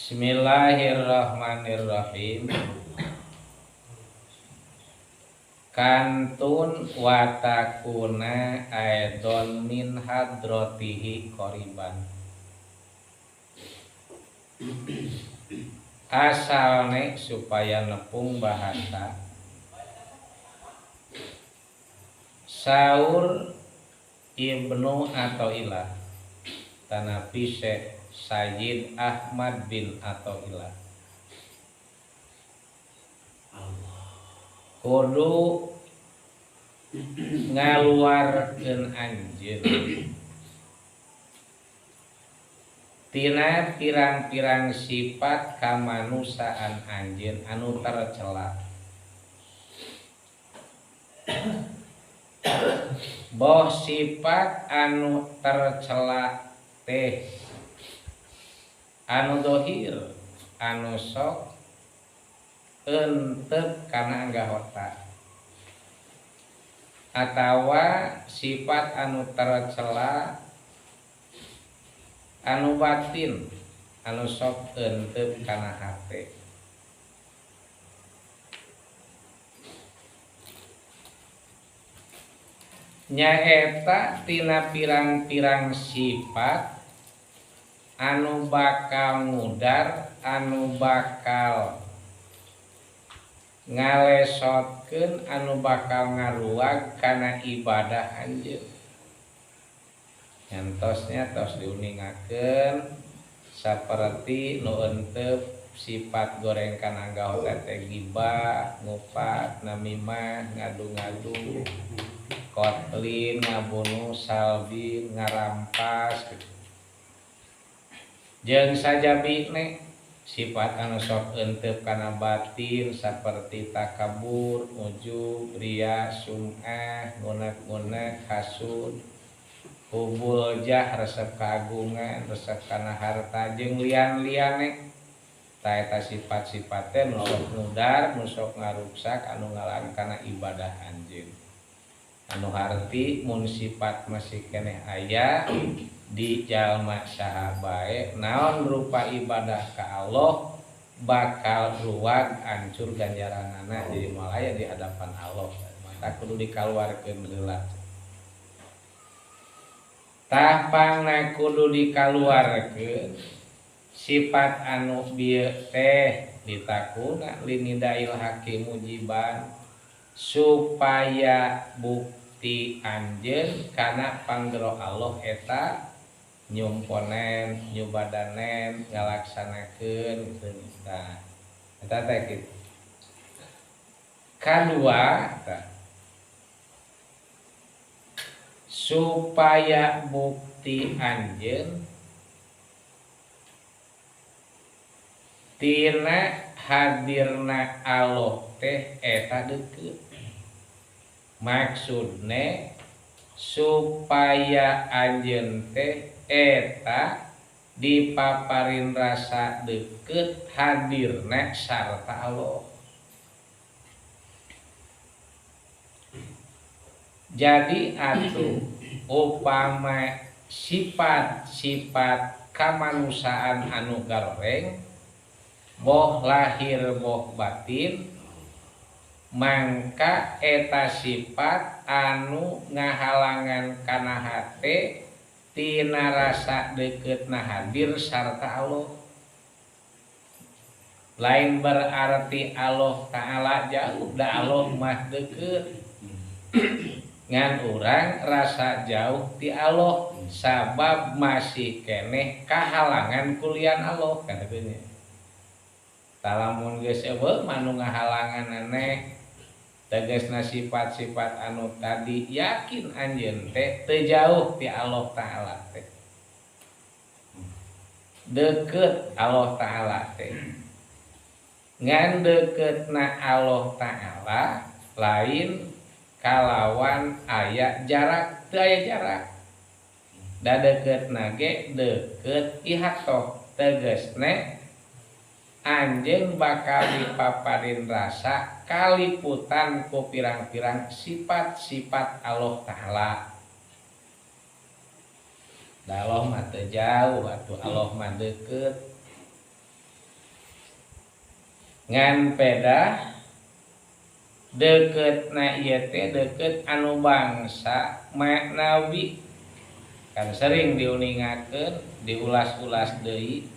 Bismillahirrahmanirrahim. Kantun watakuna aidon min hadrotihi qoriban. Asalne supaya nepung bahasa Saur Ibnu Athaillah tanapi Syekh Sayyid Ahmad bin Athaillah kudu ngaluarkeun anjeun tina pirang-pirang sifat kamanusaan anjeun anu tercela. Boh sifat anu tercela teh anu dohir anu sok euntep kana anggahota atawa sifat anu tercela anu batin anu sok euntep kana hate. Nyaeta tina pirang-pirang sifat anu bakal ngudar anu bakal ngalesotkeun anu bakal ngaruag kana ibadah anjeun. Nyantosnya tos diuningakeun saperti nu euntep sifat goreng kana anggahota teh gibah, ngupat, namimah, ngadu-ngadu, kotlin, ngabunuh, salbi, ngarampas jeung sajabine sifat anu sok euntep kana batin saperti takabur, ujub, riya, sum'ah, ngunek-ngunek, hasud, hubul jah, resep keagungan, resep kana harta jeung lian-liane. Ta eta sifat-sifat teh nu sok ngudar, nu sok ngaruksak anu ngalaan kana ibadah anjeun. Anu harti mun sifat masih keneh aya di jalma saha bae naon berupa ibadah ka Allah bakal ruwag hancur ganjaranana jadi malaya di hadapan Allah. Maka kudu dikaluarkeun heula. Tapangna kudu dikaluarkeun sifat anu bieu teh ditakuna linidail hakim mujiban supaya bukti anjeun kana panggero Allah eta nyumponen, nyubadanen, ngalaksanakeun tah. Eta teh kitu. Kadua supaya bukti anjeun tina hadirna Allah teh eta deukeut. Maksudne supaya anjeun teh eta dipaparin rasa deukeut hadirna sarta Allah. Jadi atuh upama sifat-sifat kamanusaan anu garoreng boh lahir boh batin mangka eta sifat anu ngahalangan kana hate tina rasa dekeutna hadir sarta Allah. Lain berarti Allah Ta'ala jauh da Allah mah deukeut. Ngan urang rasa jauh ti Allah sabab masih keneh kahalangan kulian Allah kan bener. Talamun geus eueuh manu ngahalangan aneh tegasna sifat-sifat anu tadi yakin anjeun teh teu jauh ti Allah Ta'ala teh. Deukeut Allah Ta'ala teh. Ngan deukeutna Allah Ta'ala lain kalawan aya jarak, teu aya jarak. Da deukeutna ge deukeut ihatoh tegasna anjeun bakal dipaparin rasa kaliputan ku pirang-pirang sifat-sifat Allah Ta'ala. Da Allah mah teu jauh atuh Allah mah deukeut. ngan peda deket na ieu teh deket anu bangsa maknawi kan sering diuningakeun diulas-ulas deui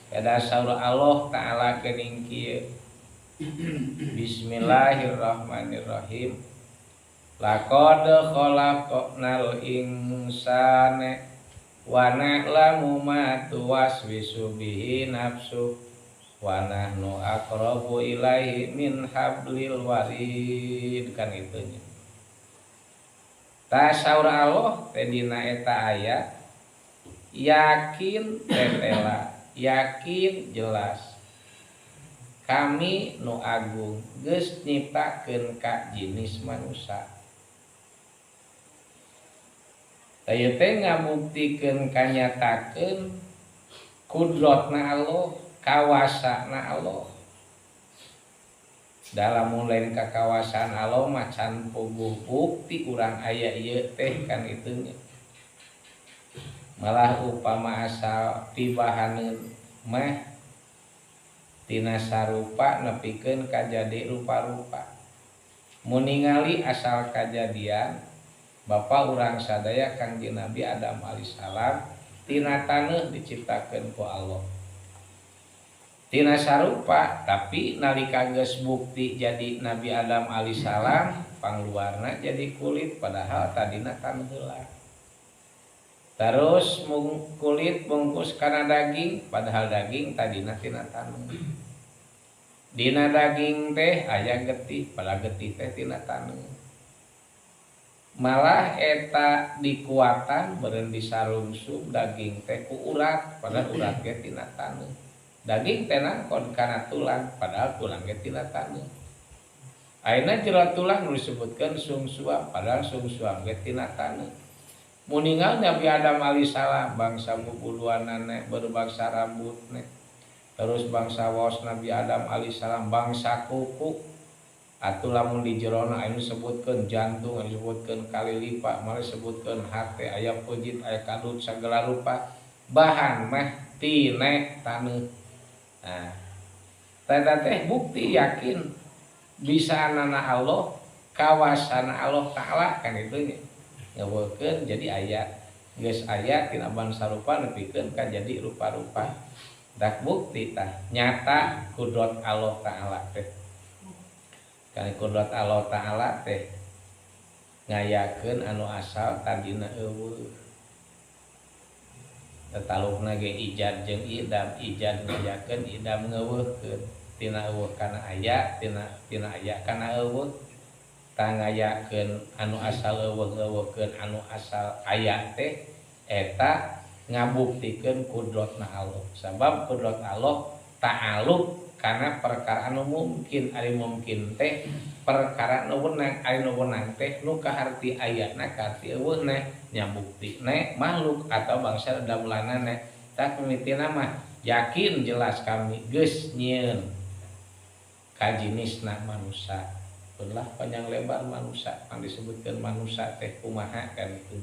pada saur Allah taala geuning kieu Bismillahirrahmanirrahim laqad khalaqnal insana wa na'lamu ma tuwaswisu bihi nafsu wa nahnu aqrabu ilaihi min hablil warid kan itunya. Ta saur Allah teh dina eta aya yakin tetela yakin jelas kami nu agung geus nyiptakeun ka jinis manusia. Teu teh ngabuktikeun kanyatakeun kudratna Allah, kawasana Allah. Dalam lain kakawasaan Allah macan puguh bukti urang aya ieu teh kan itunya. Malah upama asal tibahaneun mah tina sarupa nepikeun kajadi rupa-rupa. Mun ningali asal kajadian Bapa urang sadaya Kangjeng Nabi Adam alaihissalam tina taneuh diciptakeun ku Allah. Tina sarupa tapi nalika geus bukti jadi Nabi Adam alaihissalam pangluarna jadi kulit padahal tadina taneuh heula. Terus kulit bungkus kana daging padahal daging tadina tina taneuh. Dina daging teh aya getih padahal getih teh tina taneuh. Malah eta dikuatan beureun disarungsum daging teh ku urat padahal urat ge tina taneuh. Daging teh nangkon kana tulang padahal tulang ge tina taneuh. Ayeuna jero tulang nu disebutkeun sungsuam padahal sungsuam ge tina taneuh. Mun ninggal Nabi Adam alaihissalam bangsa bubuluanana berbangsa rambutna. Terus bangsa waos Nabi Adam alaihissalam bangsa kuku. Atuh lamun di jerona anu disebutkeun jantung, anu disebutkeun kalilipa, malah disebutkeun hate, aya pujit, aya kadut sagala rupa. Bahan mah tina taneuh. Nah, tata teh bukti yakin bisa anana Allah, kawasana Allah taala kan itu ngeukeun jadi aya. Geus aya tina bangsa rupa nepikeun ka jadi rupa-rupa. Dak bukti tah nyata kudrat Allah taala teh. Kan kudrat Allah taala teh ngayakeun anu asal tadina eueuh. Tatalukna ge ijad jeung idam, ijad ngayakeun idam ngeuweuhkeun tina eueuh kana aya, tina aya kana eueuh. Ta ngayakeun anu asal eueuh-eueuhkeun anu asal aya teh eta ngabuktikeun kudratna Allah. Sabab kudrat Allah ta'aluk karena perkara anu mungkin ari mungkin teh perkara nu wenang ari nu wenang teh nu kaharti ayatna kaharti eueuhna nya buktine makhluk atau bangsa damelanana tak mimitina mah yakin jelas kami geus nyieun ka jinisna manusia. Belah panjang lebar manusia yang disebutkeun manusia teh kumaha kan itu.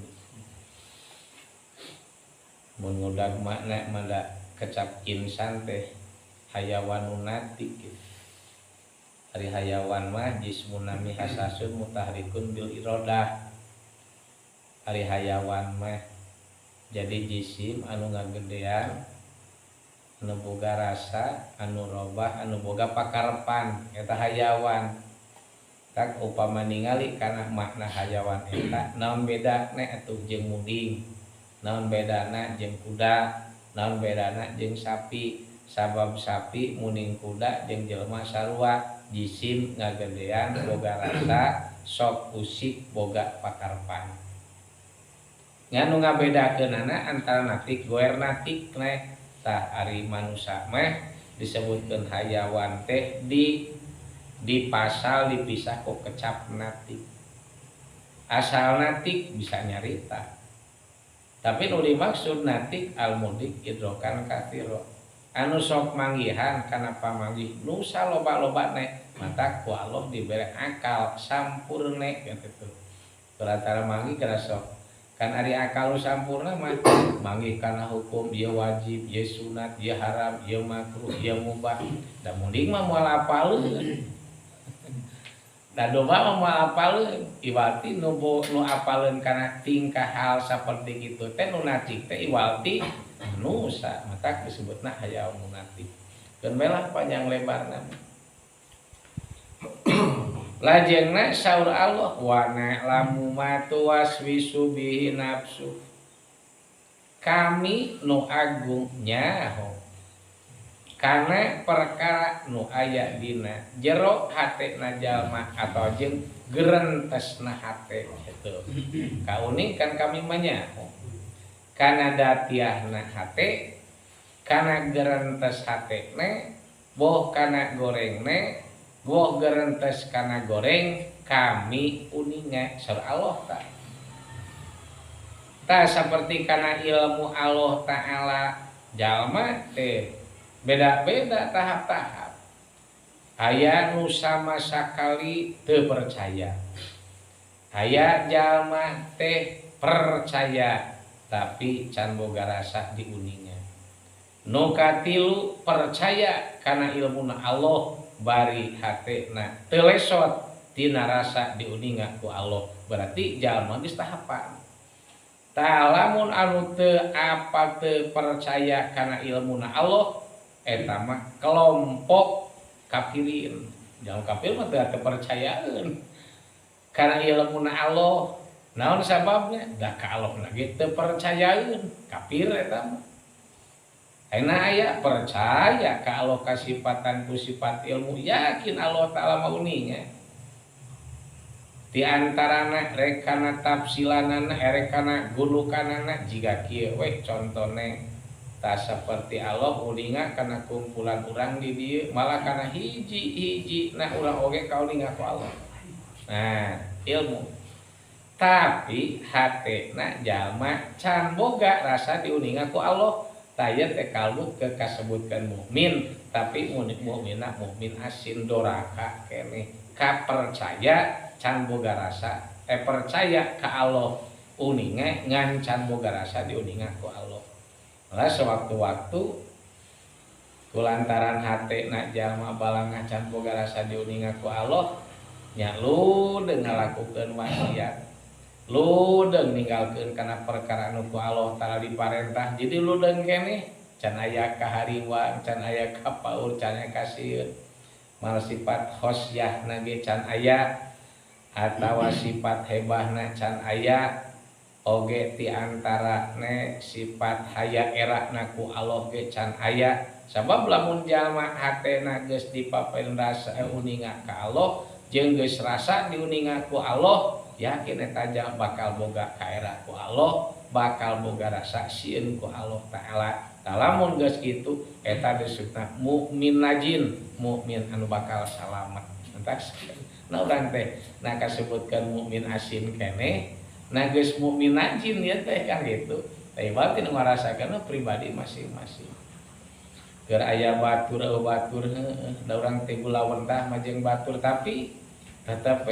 Mun ngudag makna mada kecap insan teh hayawanun natik gitu. Ari hayawan mah jismun nami hasasun mutahrikun bil irodah. Ari hayawan mah jadi jisim anu ngagedean anu boga rasa anu robah anu boga pakarepan eta hayawan. Tak upama ningali kana makna hayawan eta naon bedana atuh jeung muding, naon bedana jeung kuda, naon bedana jeung sapi. Sabab sapi muning kuda jeung jelema sarua jisim ngagedean boga rasa sok usik boga pakarpan. Nganu ngabedakeunana antara natik goer natik tah ari manusia mah disebutkeun hayawan teh di pasal dipisah ku kecap natik. Asal natik bisa nyarita. Tapi nu dimaksud natik almudik idrokan katsiro. Anu sok manggihan kana pamanggih nu saloba-lobana mata ku Allah dibere akal sampurne kitu. Kulatara manggih kana sok kan ari akal nu sampurna mah manggih kana hukum ieu wajib ieu sunat ieu haram ieu makruh ieu mubah da munding mah moal apaleun da domba mah moal apaleun iwalti nu apaleun kana tingkah hal saperti kitu teh nu nacik teh iwalti nusa maka disebutna hayal munatik keun belah panjang lebarna lajengna saur Allah wa na'lamu ma tuwaswisu bihi nafsu kami nu agung nyaho kana perkara nu aya dina jero hatena jalma atau jeung gerentesna hate kitu kauning kan kami mah nyaho kana datiahna hate kana gerentes hatene boh kana gorengne boh gerentes kana goreng kami uninga sur Allah ta seperti kana ilmu Allah Ta'ala jalma teh beda-beda tahap-tahap aya nu sama sakali teu percaya aya jalma teh percaya tapi can boga rasa di uninga nu katilu percaya kana ilmuna Allah bari hatena teu lesot tina rasa diuninga ku Allah berarti jalma geus tahapan tah lamun anu teu apa teu percaya kana ilmuna Allah eta mah kelompok kafirin jalma kafir mah teu percayaeun kana ilmuna Allah naon sababna da ka Allah lagi teu percayaeun kafir eta mah ayeuna aya percaya ka Allah kasifatan ku sifat ilmu yakin Allah Ta'ala mah uninga di antarana rek kana tafsilanana rek kana gulukanana jiga kieu we contone ta saperti Allah uninga kana kumpulan urang di dieu malah kana hiji-hiji nah urang oge kauninga ku Allah nah ilmu tapi hatena jalma can boga rasa diuninga ku Allah taya teh kalbu ke kasebutkan mukmin tapi mukminna mukmin asin doraka kene ka percaya can boga rasa percaya ka Allah uninga ngan can boga rasa diuninga ku Allah malah sewaktu-waktu kulantaran hatena jalma balangah can boga rasa diuninga ku Allah nya ludeung ngalakukeun maksiat ludeung ninggalkeun kana perkara anu ku Allah Ta'ala diparentah jadi ludeung keneh can aya kahariwang can aya kapaur can aya kasieun mal sifat khosyahna ge can aya atawa sifat hebahna can aya oge ti antarane sifat haya erakna ku Allah ge can aya sabab lamun jalma hatena geus dipapen rasa uninga ka Allah jeung geus rasa diuninga ku Allah yakin eta jalma bakal boga kaera ku Allah bakal boga rasa sieun ku Allah Ta'ala lamun geus kitu eta disebutna mukmin najin mukmin anu bakal salamet entas nah urang teh nah kasebutkeun mukmin asin keneh nah geus mukmin najin ya teh kan gitu teh berarti nu ngarasakeun pribadi masing-masing keur aya batur da urang teh gulawendah mah jeung batur tapi tetep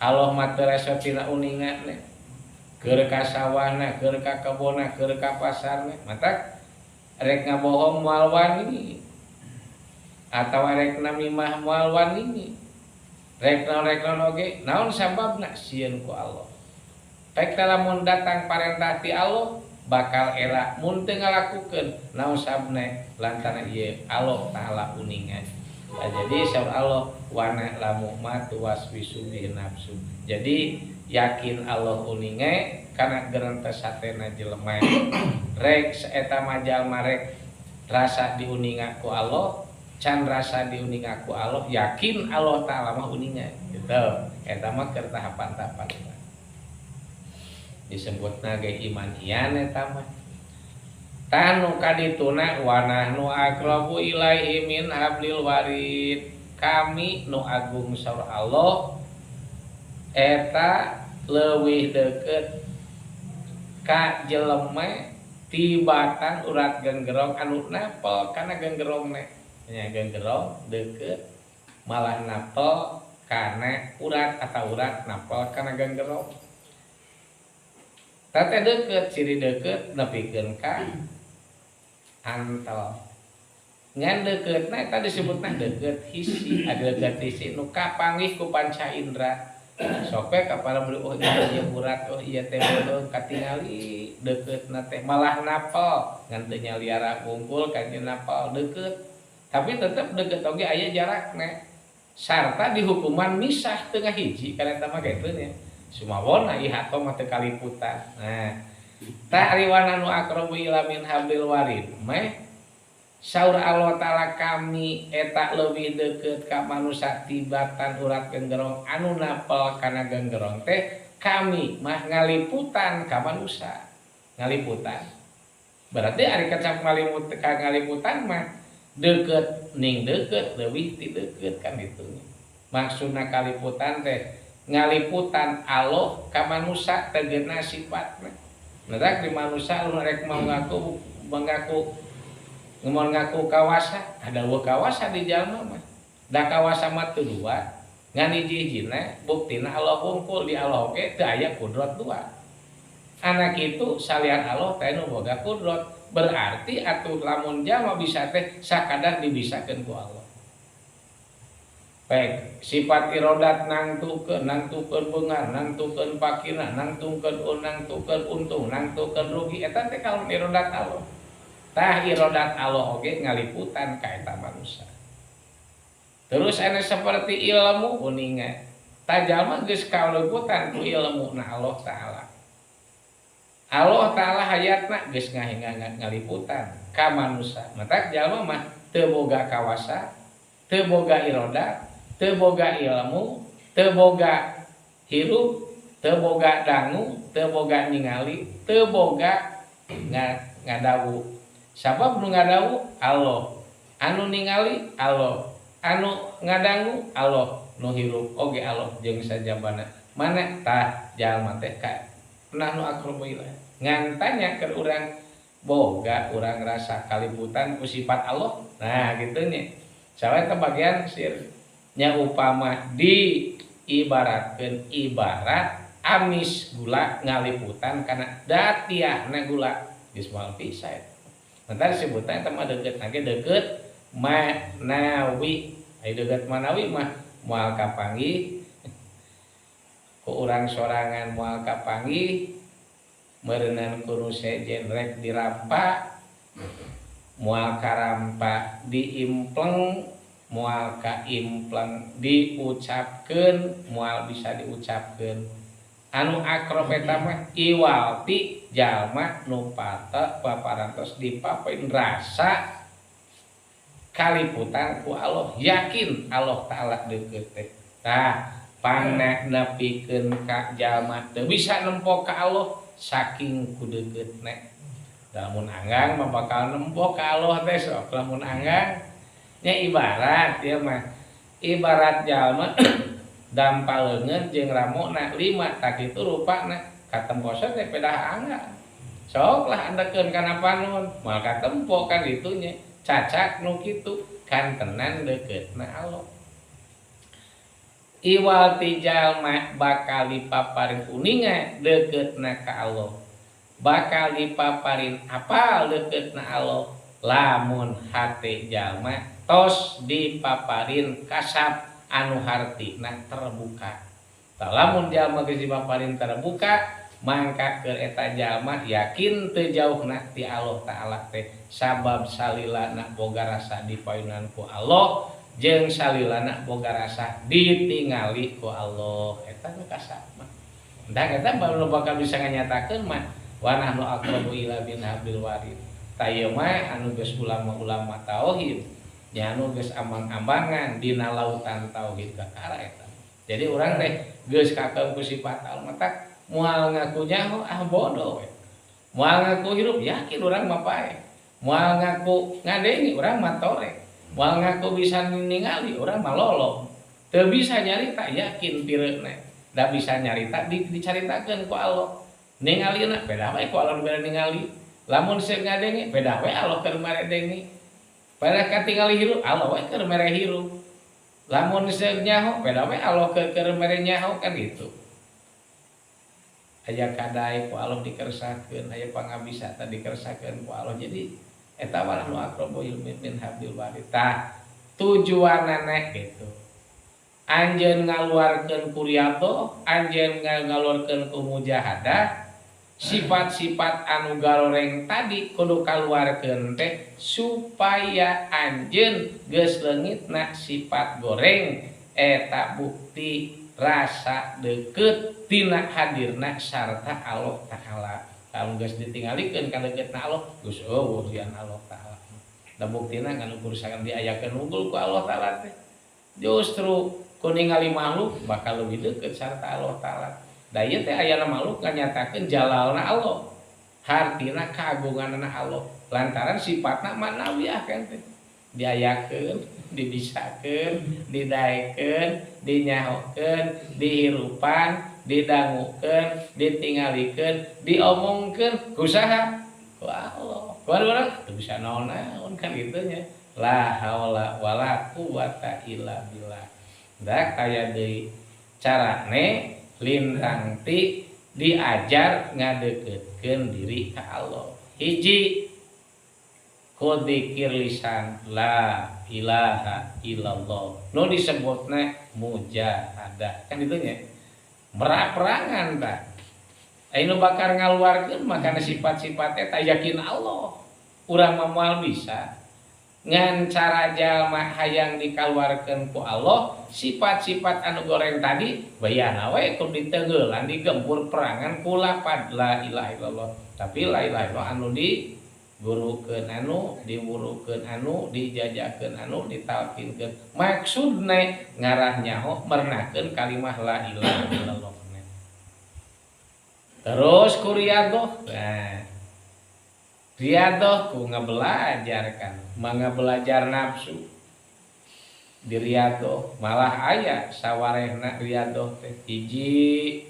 Allah mah teu resep tina uningan keur ka sawahna keur ka kebonna keur ka pasarna matak rek ngabohong moal wani atawa rek namimah moal wani rek naon oge naon sababna sieun ku Allah pek lamun datang parentah ti Allah bakal era mun teu ngalakukeun naon sababna lantaran ieu Allah Ta'ala uningan jadi saur Allah wa na'lamu ma tuwaswisu bihi nafsu jadi yakin Allah uninge kana gerentes hatena jelema rek saeta mah jalma rek rasa diuninga ku Allah can rasa diuninga ku Allah yakin Allah Ta'ala mah uninga gitu eta mah keur tahapan-tahapan disebutna ge iman ian eta mah tanu kadituna wa nahnu aqrabu ilaihi min hablil warid kami nu agung saur Allah eta leuwih deukeut ka jelema ti batang urat genggerong anu napel kana genggerongne nya genggerong deukeut malah napel kana urat atau urat napel kana genggerong Tete deket ciri deket nepikeun ka antel ngan deket nah tadi disebutna deket hisi ada deket hisi nu kapanggih ku panca indra sope kapal beli oh iya burat oh iya teh bodoh katingali deket nate malah napal ngan teu nyaliara kumpul kanjeu napal deket tapi tetep deket oge aya jarakna sarta dihukuman misah tengah hiji kana eta mah kitu nya sumawona ieu hatom mah teu kaliputan nah ta'riwana nu aqrabu ila min hablil warid meh saur Allah Ta'ala kami eta leuwih deukeut ka manusia tibatan urat genggerong anu napel kana genggerong teh kami mah ngaliputan ka manusia ngaliputan berarti ari kecap ngaliputan mah deukeut ning deukeut leuwih ti deukeut kan itu maksudna kaliputan teh ngaliputan Allah ka manusia tegeuna sifatna nedak di manusia lu rek mau mengaku ngaku kawasa ada dua kawasa di jalma mah da kawasa mah teu dua ngan hiji-hijina buktina Allah hungkul di Allah oge teu aya kudrat dua anak itu salian Allah teh nu boga kudrat berarti atuh lamun jalma bisa teh sakadar dibisakeun ku Allah baik sifat irodat nangtukeun beungar nangtukeun pakina nangtukeun untung nangtukeun rugi eta teh kaum irodat Allah tah irodat Allah oge ngaliputan ka eta manusia terus anu seperti ilmu uninga tah jalma geus kaliputan ku ilmu na Allah Ta'ala hayatna geus ngaliputan ka manusia mata jalma mah teu boga kawasa teu boga irodat teu boga ilmu teu boga hirup teu boga dangu teu boga ningali teu boga ngadawu sabab nu ngadawu Allah anu ningali Allah anu ngadangu Allah nu hirup oge Allah jeung sajabana mana tah jalma teh ka nahnu aqrabu ilaihi ngan tanya ke urang boga urang rasa kaliputan ku sifat Allah nah kitu nya salah teh bagian sir nya upama di ibaratkeun ibarat amis gula ngaliputan kana datiahna gula geus moal pisah bentar sebutan tema deket lagi deket manawi ai deket manawi mah moal kapanggih ku urang sorangan moal kapanggih meureunnan kudu sejen rek dirampa moal karampa diimpleng moal kaimpleng diucapkeun moal bisa diucapkeun anu akrab eta mah iwalti jalma nu paparantos dipapain rasa kaliputan ku Allah yakin Allah Ta'ala deukeut teh tah paneh nepikeun ka jalma teu bisa nempok ka Allah saking ku deukeutna lamun anggang mah bakal nempok ka Allah teh sok lamun anggang nya ibarat ieu mah ibarat jalma dampaleungeun jeung ramona 5 tak kitu rupana katemposan teh pedah angga sok lah andekeun kana panon moal katempo kan kitu nya cacak nu kitu kan tenan dekeutna Allah iwal ti jalma bakal dipaparin kuninga dekeutna ka Allah bakal dipaparin apal dekeutna Allah lamun hate jalma tos dipaparin kasab anu hartina terbuka lamun jalma geus dipaparin terbuka mangka keur eta jalma yakin teu jauhna ti Allah Ta'ala teh sabab salilana boga rasa dipayunan ku Allah jeung salilana boga rasa ditingali ku Allah eta nu kasab mah da eta baru bakal bisa nganyatakeun mah wa nahnu aqrabu ila bin hablil warid tayeu mah anu geus ulama-ulama tauhid nya anu geus ambang-ambangan dina lautan tauhid kakara eta. Jadi urang teh geus kakeuh ku sifat Allah mata moal ngaku nyaho bodoh we. Moal ngaku hirup yakin urang mah pae. Moal ngaku ngadengi urang mah torek. Moal ngaku bisa ningali urang mah lolong. Teu bisa nyarita yakin pireuna. Da bisa nyarita dicaritakeun ku Allah. Ningalina beda wae ku Allah beda ningali. Lamun seueur ngadengi beda wae Allah keur mere dengi. Pada katingali hirup Allah wae keur mere hirup. Lamun seueur nyaho beda wae Allah keur mere nyaho kan gitu. aya kadai ku Allah dikersakeun, aya pangabisa tadi dikersakeun ku Allah. Jadi eta mah nu aqrabu ilmin min hablil warid. Tah tujuanana gitu. Anjeun ngaluarkeun ku riyadhah, anjeun ngaluarkeun ku mujahadah, sifat-sifat anu garoreng tadi kudu kaluarkeun teh supaya anjeun geus leungitna sifat goreng eta bukti rasa deukeut tina hadirna sarta Allah Ta'ala. Kalau geus ditingalikeun ka leuketna Allah geus eueuh dian Allah Ta'ala. Da buktina nganu kurusakan diayakeun unggul ku Allah Ta'ala teh. Justru ku ningali makhluk bakal leuwih deukeut sarta Allah Ta'ala. Da ieu teh ayana makhluk nganyatakeun jalalna Allah. Hartina kagunganna Allah. Lantaran sifatna manawiyah kan teh. Diayakeun, dibisakeun, didaekeun, dinyahokeun, dihirupan, didangukeun, ditingalikeun, diomongkeun ku saha? Ku Allah. Ku urang teu bisa naon-naon kan kitu nya. La haula wala quwata illa billah. Da kaya deui carane lintang ti diajar ngadeukeutkeun diri ka Allah. Hiji ku dzikir lisan la ilaha illallah. Nu disebutna mujahadah. Kan itu nya. Meraperangan tah. Anu bakar ngaluarkeun makana sifat-sifat eta yakin Allah. Urang mah moal bisa ngan cara jalma hayang dikaluarkeun ku Allah sifat-sifat anu goreng tadi bayana we kudu diteungeulan digempur perangan ku lafaz la ilaha illallah. Tapi la ilaha illallah anu digurukeun anu diwurukeun anu dijajakeun anu ditalkinkeun maksudna ngarah nyaho mernakeun kalimah la ilaha illallah. Terus ku riyadhah. Nah, riyadhah ku ngabelajarkan, mangga belajar nafsu. Di riyadhah malah aya sawarehna riyadhah teh hiji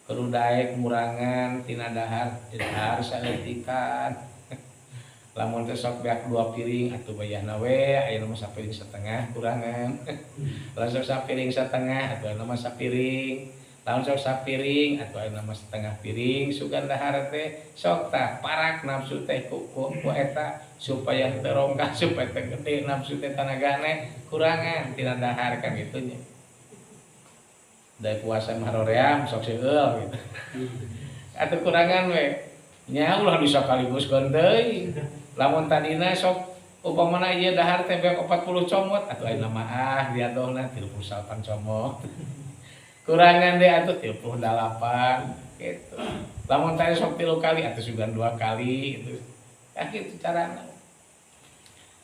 kudu daek murangan tina dahar, dahar saeutikan. Lamun teh sok beak 2 piring atuh bayahna we, ayeuna mah sapiring satengah kurangan. Lamun sok sapiring satengah atuh ayeuna mah sapiring. Lamun sok sapiring atuh ayeuna mah setengah piring sugan dahar teh sok tah parak nafsu teh ku eta supaya teu rongkah supaya teu gede nafsu teh tanagana kurangan tina dahar kan kitu nya. Da puasa mah hoream sok seueul gitu. Atuh kurangan we. Nya ulah disakaliguskeun deui. Lamun tadina sok upamana ieu dahar teh beak 40 comot atuh ayeuna mah riyadhahna 38 comot. Kurangan deh atuh 38 gitu. Lamun tadi sok 3 kali atuh sugan 2 kali gitu. Ya kitu carana.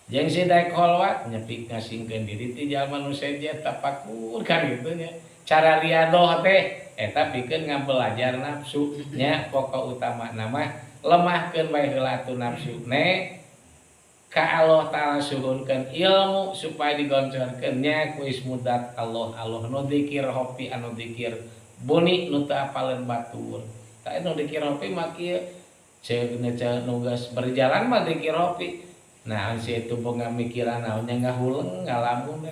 Jeung si daek kholwat nyepik ngasingkeun diri ti jalma nu seje tafakur kan kitu nya. Cara riyadhah teh eta pikeun ngabelajar nafsu nya pokok utama nama lemahkeun bae heula atuh nafsune ka Allah Ta'ala suhunkeun ilmu supaya digoncorkeun nya ku ismudat Allah nu dzikir hopi anu dzikir buni nu teu apaleun batur. Tah anu dzikir hopi mah kieu ceuk nu geus berjalan mah dzikir hopi. Nah si itu boga mikiran naonnya ngahuleng ngalamun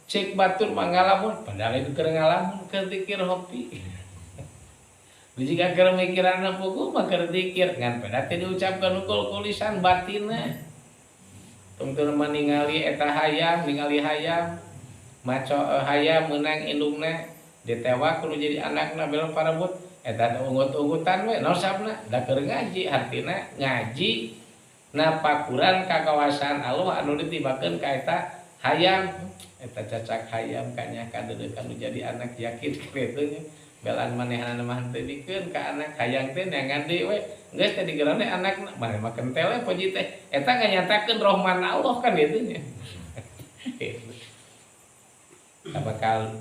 ceuk batur mah ngalamun padahal itu keur ngalamun keur dzikir hopi. Jika keur mikiranna puguh mah keur dzikir ngan pada teh diucapkeun ku lisan batinna. Tungtun meningali eta hayam, ningali hayam, maco hayam menang indungna, ditewak kudu jadi anakna belum parabut, eta unggut-unggutan we, nosabna, da keur ngaji, artina ngaji, napakuran ka kawasan Allah anu ditibakeun ka eta hayam, eta cacak hayam kanya kadeudeuk anu jadi anak yakin kitu nya. Belan manehna mah teu dikeun ka anak hayang teh neangan deui we geus teh digeurane anakna maneh mah kentel we poji teh eta nganyatakeun rahman Allah kan kitu nya. Bakal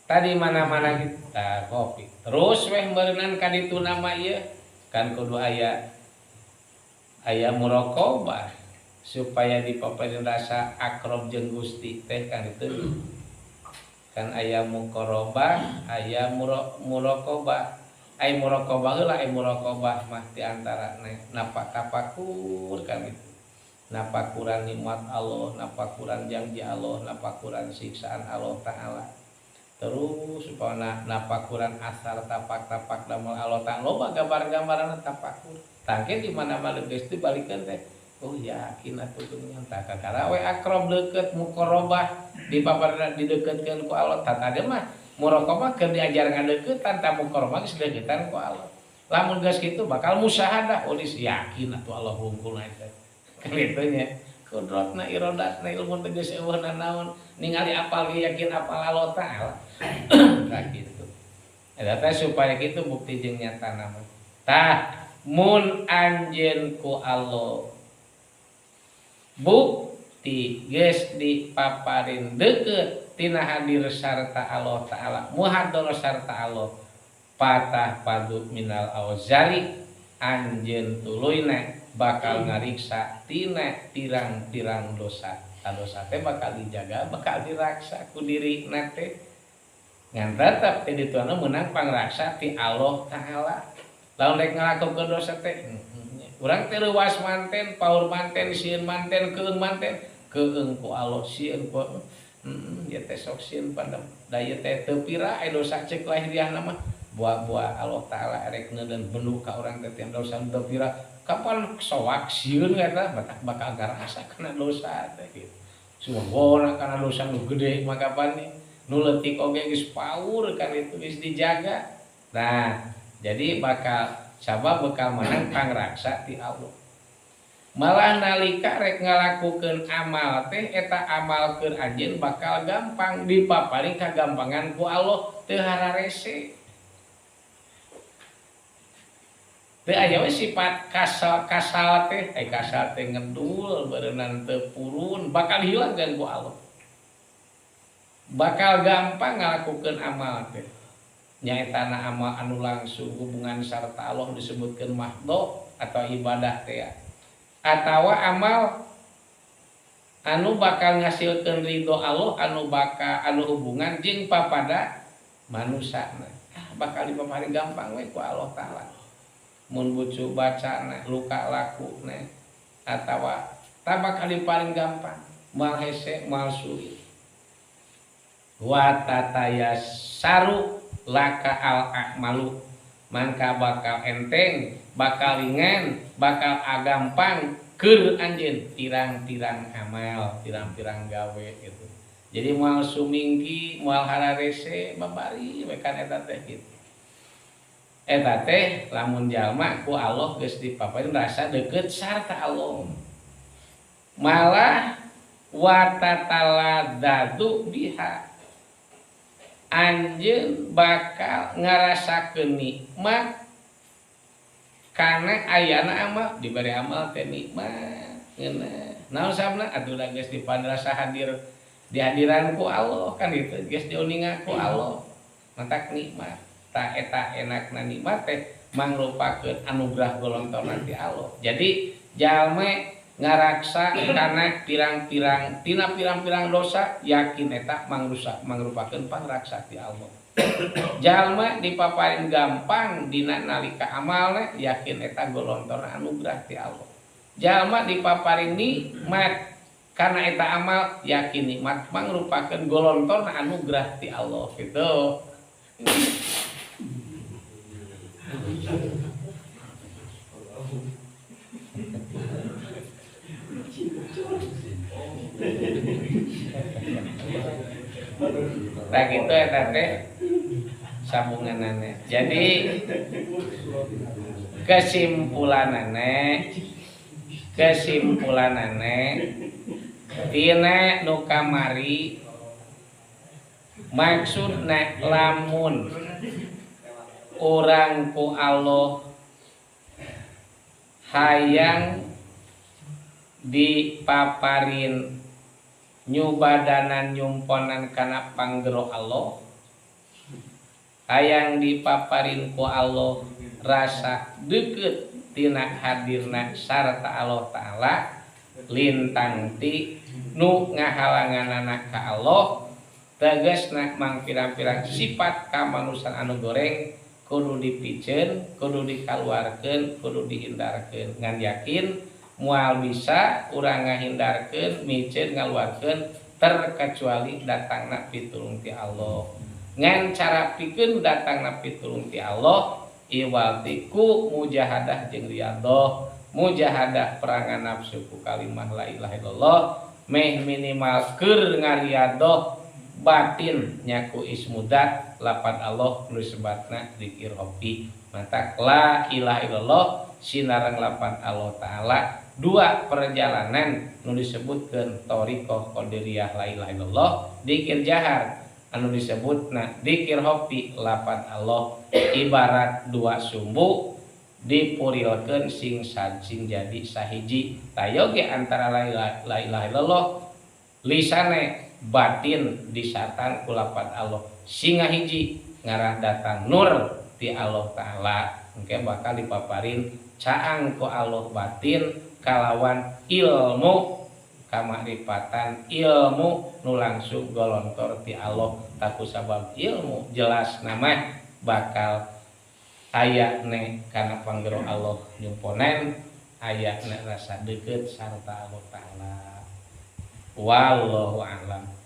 tadi mana-mana kita kopi terus weh berenang ka ditu nama ieu kan kudu aya muraqabah supaya dipaparin rasa akrab jeung Gusti teh kan itu kan aya muqarabah aya muraqabah ai muraqabah heula ai muraqabah mah di antarana napakur kan itu napakuran nikmat Allah napakuran janji Allah napakuran siksaan Allah Ta'ala terus supaya napakuran asar tapak-tapak damel Allah Ta'ala loba gambar-gambaran tapakur tangke di mana-mana geus teh balikeun teh oh yakin atuh teu nyanta kakara we akrob deukeut muqarrabah di paparna dideukeutkeun ku Allah tata dia mah muraqabah keur diajar ngadeukeuttan ta muqarrabah geus deukeuttan ku Allah lamun geus kitu bakal musyahadah ulis yakin atuh Allah hungkul eta kitu nya kudratna iradatna ilmu tegas eueuh naon ningali apal yakin apal Allah Ta'ala tah kitu eta teh supaya kitu bukti jeung nyata nama tah mun anjeun ku Allah bukti geus dipaparin deukeut tina hadir sarta Allah Ta'ala muhadar sarta Allah patah padu minal auzari anjeun tuluyna bakal ngariksa tina pirang-pirang dosa dosa teh bakal dijaga bakal diraksa ku diri teh ngan tetep teh dituana menang pangraksa ti Allah Ta'ala lamun rek ngalakokeun dosa teh urang teh leuwas manten paur manten sieun manten keung manten keung ku Allah sieun ku ya teh sok sieun pada daya teh teu pira aya dosa ceuk lahiriahna mah buah-buah Allah Ta'ala erek neudeun benuh ka urang teh dosa teu pira kapan soak sieun eta bakal ngarasa kana dosa teh kitu. Sumpona kana dosa nu gede mah kapan nu leutik oge geus paur kan itu geus dijaga. Nah, jadi bakal sabab bakal menang pangraksa ti Allah. Malah nalika rek ngalakukeun amal teh eta amal keur anjeun bakal gampang dipaparing kagampangan ku Allah teu hararese. Teu aya we sifat kasal teh kasal teh ngedul beureunan teu purun bakal hilang kan ku Allah. Bakal gampang ngalakukeun amal teh. Nyaeta amal anu langsung hubungan sarta Allah disebutkeun mahdho atau ibadah teh. Atawa amal anu bakal ngasilkeun ridho Allah anu hubungan jeung papada manusana. Bakal dipaparing gampang we ku Allah Ta'ala. Mun bucu bacana luka lakuna atawa tabak kali paling gampang mal hese mal sulit wa tataya saru laka al akmalu mangka bakal enteng bakal ringan bakal agampang keur anjeun tirang-tirang amal tirang-tirang gawe gitu jadi mal suminggi mal hararese babari we kan eta teh kitu eta teh lamun jalma ku Allah geus dipaparin rasa deukeut sarta Allah malah wa tataladadu biha anjeun bakal ngarasakeun nikmat kana ayana amal diberi amal teh nikmat ngeunah naon sabna atuh da geus dipanrasa hadir di hadiran ku Allah kan itu geus diuningan ku Allah mantak nikmat ta eta enakna nikmat teh mangrupakeun anugerah golontoran ti Allah. Jadi jalma ngaraksa kana pirang-pirang tina pirang-pirang dosa yakin eta mangrupakeun pangraksa ti Allah. Jalma dipaparin gampang dina nalika amalna yakin eta golontoran anugerah ti Allah. Jalma dipaparin nikmat karena eta amal yakin nikmat mangrupakeun golontoran anugerah ti Allah gitu. Nah gitu eta teh sambunganana. Jadi kesimpulanana tina nu kamari maksudna lamun orang ku Allah hayang dipaparin nyubadanan nyumponan kana panggero Allah hayang dipaparin ku Allah rasa deukeut tina hadirna sarta Allah Ta'ala lintang ti nu ngahalanganana ka Allah tegasna mang pirang-pirang sifat kamanusan anu goreng kudu dipiceun, kudu dikaluarkeun, kudu dihindarkeun ngan yakin moal bisa urang ngahindarkeun, miceun, ngaluarkeun terkecuali datangna pitulung ti Allah. ngan cara pikeun datangna pitulung ti Allah iwaltiku mujahadah jeung riyadhah. Mujahadah perangan nafsu ku kalimah la ilaha illallah meh minimal keur ngariadoh batin nyaku ismudat lapan Allah nu sebatna dzikir hopi mata la ilaha illallah sinareng lapan Allah taala dua perjalanan nu disebutkeun thariqah qadiriyah la ilaha illallah dzikir jahar anu disebutna dzikir hopi lapan Allah ibarat dua sumbu dipurilkeun sing jadi sahiji tayoge antara la ilaha illallah lisane batin disatan kulapan Allah singa hiji ngarah datang nur ti Allah taala engke bakal dipaparin caang ku Allah batin kalawan ilmu kamarifatan ilmu nu langsung golontor ti Allah taku sabab ilmu jelas nama bakal ayatne kana panggero Allah nyumponen ayatne rasa deket sarta Allah taala wallahu a'lam.